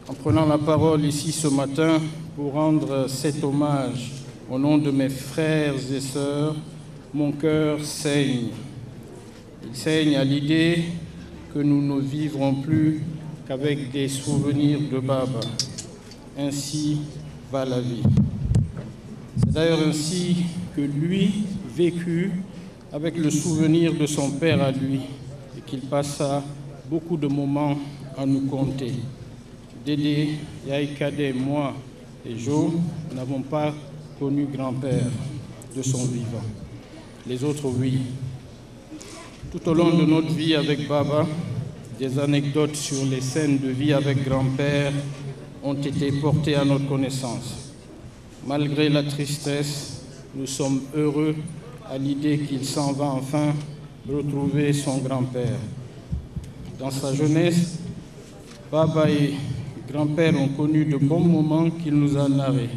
en prenant la parole ici ce matin pour rendre cet hommage au nom de mes frères et sœurs, mon cœur saigne. Il saigne à l'idée que nous ne vivrons plus qu'avec des souvenirs de Baba. Ainsi va la vie. C'est d'ailleurs ainsi que lui vécut avec le souvenir de son père à lui et qu'il passa beaucoup de moments à nous conter. Dédé, Yaïkade, moi et Jo n'avons pas connu grand-père de son vivant. Les autres, oui. Tout au long de notre vie avec Baba, des anecdotes sur les scènes de vie avec grand-père ont été portées à notre connaissance. Malgré la tristesse, nous sommes heureux à l'idée qu'il s'en va enfin retrouver son grand-père. Dans sa jeunesse, Baba et grand-père ont connu de bons moments qu'il nous a narrés.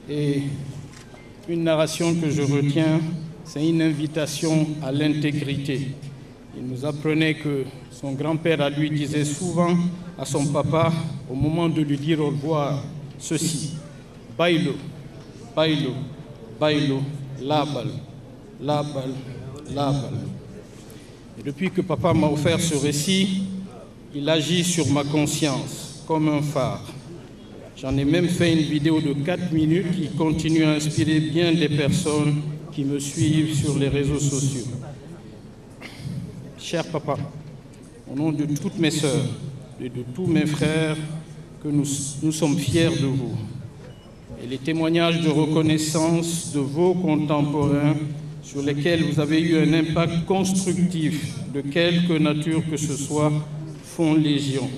Et une narration que je retiens, c'est une invitation à l'intégrité. Il nous apprenait que son grand-père à lui disait souvent à son papa, au moment de lui dire au revoir, ceci: Bailo, bailo, bailo, labal, labal, labal. Et depuis que papa m'a offert ce récit, il agit sur ma conscience comme un phare. J'en ai même fait une vidéo de 4 minutes qui continue à inspirer bien des personnes qui me suivent sur les réseaux sociaux. Cher papa, au nom de toutes mes sœurs et de tous mes frères, que nous sommes fiers de vous. Et les témoignages de reconnaissance de vos contemporains sur lesquels vous avez eu un impact constructif de quelque nature que ce soit font légion.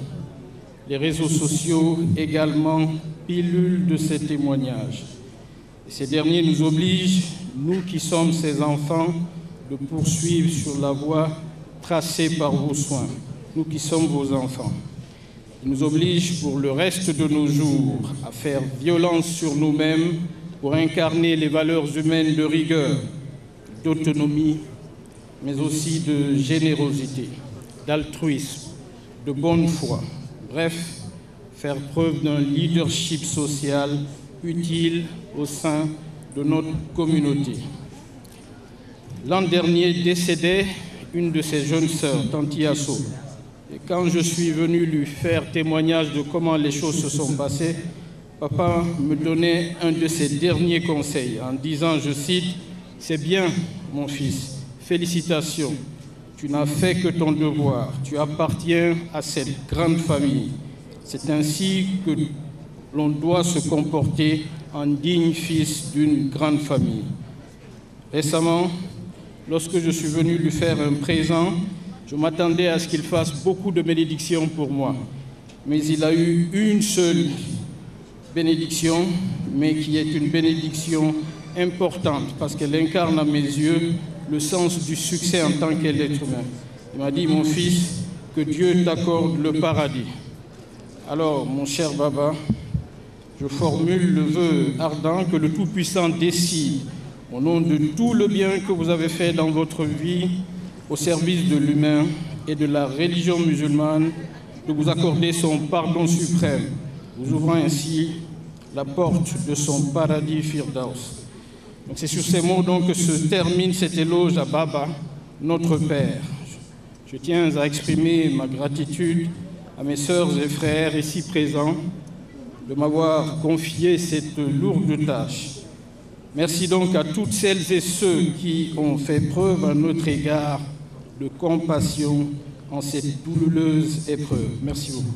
Les réseaux sociaux également pilulent de ces témoignages. Et ces derniers nous obligent, nous qui sommes ces enfants, de poursuivre sur la voie tracée par vos soins, nous qui sommes vos enfants. Ils nous obligent pour le reste de nos jours à faire violence sur nous-mêmes pour incarner les valeurs humaines de rigueur, d'autonomie, mais aussi de générosité, d'altruisme, de bonne foi. Bref, faire preuve d'un leadership social utile au sein de notre communauté. L'an dernier décédait une de ses jeunes sœurs, Tanti Asso. Et quand je suis venu lui faire témoignage de comment les choses se sont passées, papa me donnait un de ses derniers conseils en disant, je cite, « C'est bien, mon fils, félicitations. Tu n'as fait que ton devoir. Tu appartiens à cette grande famille. C'est ainsi que l'on doit se comporter en digne fils d'une grande famille. » Récemment, lorsque je suis venu lui faire un présent, je m'attendais à ce qu'il fasse beaucoup de bénédictions pour moi. Mais il a eu une seule bénédiction, mais qui est une bénédiction importante parce qu'elle incarne à mes yeux le sens du succès en tant qu'être humain. Il m'a dit, mon fils, que Dieu t'accorde le paradis. Alors, mon cher Baba, je formule le vœu ardent que le Tout-Puissant décide, au nom de tout le bien que vous avez fait dans votre vie, au service de l'humain et de la religion musulmane, de vous accorder son pardon suprême, vous ouvrant ainsi la porte de son paradis Firdaus. Donc c'est sur ces mots donc que se termine cet éloge à Baba, notre Père. Je tiens à exprimer ma gratitude à mes sœurs et frères ici présents de m'avoir confié cette lourde tâche. Merci donc à toutes celles et ceux qui ont fait preuve à notre égard de compassion en cette douloureuse épreuve. Merci beaucoup.